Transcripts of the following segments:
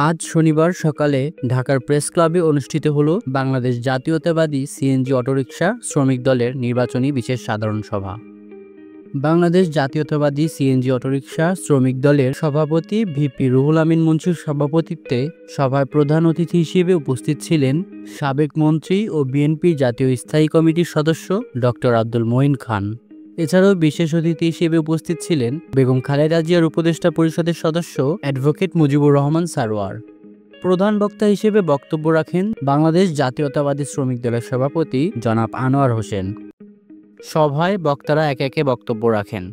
আজ শনিবার সকালে ঢাকার প্রেস ক্লাবে অনুষ্ঠিত হলো বাংলাদেশ জাতীয়তাবাদী সিএনজি অটোরিকশা শ্রমিক দলের নির্বাচনী বিশেষ সাধারণ সভা। বাংলাদেশ জাতীয়তাবাদী সিএনজি অটোরিকশা শ্রমিক দলের সভাপতি ভিপি রুহুল আমিন মুন্সির সভাপতিত্বে সভায় প্রধান অতিথি হিসেবে উপস্থিত ছিলেন সাবেক মন্ত্রী ও বিএনপির জাতীয় স্থায়ী কমিটির সদস্য ডক্টর আব্দুল মঈন খান। এছাড়াও বিশেষ অতিথি হিসেবে উপস্থিত ছিলেন বেগম খালেদা জিয়ার উপদেষ্টা পরিষদের সদস্য অ্যাডভোকেট মুজিবুর রহমান সারোয়ার। প্রধান বক্তা হিসেবে বক্তব্য রাখেন বাংলাদেশ জাতীয়তাবাদী শ্রমিক দলের সভাপতি জনাব আনোয়ার হোসেন। সভায় বক্তারা একে একে বক্তব্য রাখেন।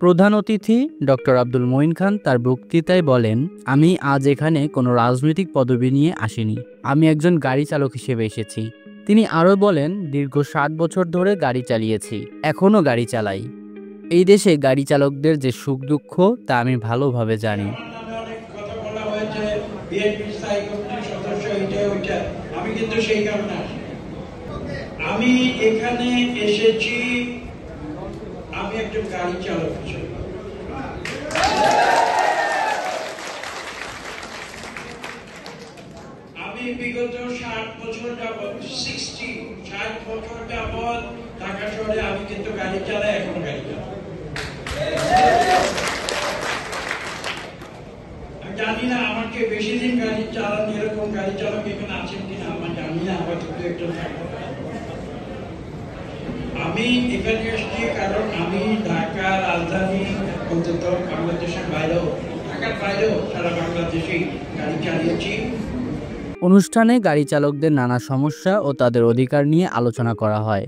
প্রধান অতিথি ডক্টর আব্দুল মঈন খান তার বক্তৃতায় বলেন, আমি আজ এখানে কোনো রাজনৈতিক পদবি নিয়ে আসিনি, আমি একজন গাড়ি চালক হিসেবে এসেছি। তিনি আরও বলেন, দীর্ঘ ৭ বছর ধরে গাড়ি চালিয়েছি, এখনও গাড়ি চালাই। এই দেশে গাড়ি চালকদের যে সুখ দুঃখ তা আমি ভালোভাবে জানি। আমি এখানে এসেছি, আমি একজন গাড়ি চালক হিসেবে। আমি বিগত 60 বছর যাবৎ 60 বছর যাবৎ ঢাকা শহরে আমি কিন্তু গাড়ি চালাই, এখন গাড়ি চালাই। আমি জানি না আমাকে বেশি দিন গাড়ি চালান এরকম গাড়ি চালক এখানে আছেন কিনা, আমার জানি না, হয়তো একজন থাকবে। আমি এখানে এসেছি কারণ আমি ঢাকা রাজধানী, অন্তত বাংলাদেশের বাইরেও, ঢাকার বাইরেও সারা বাংলাদেশে গাড়ি চালিয়েছি। অনুষ্ঠানে গাড়ি চালকদের নানা সমস্যা ও তাদের অধিকার নিয়ে আলোচনা করা হয়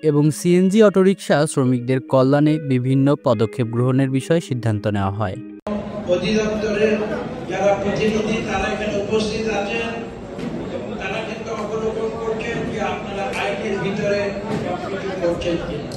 এবং সিএনজি অটোরিকশা শ্রমিকদের কল্যাণে বিভিন্ন পদক্ষেপ গ্রহণের বিষয়ে সিদ্ধান্ত নেওয়া হয়। অধিদপ্তরের যারা প্রতিনিধি তারা এখানে উপস্থিত আছেন, তারা কিন্তু অবলোকন করছেন যে আপনারা আইনের ভিতরে কিছু করছেন কিনা।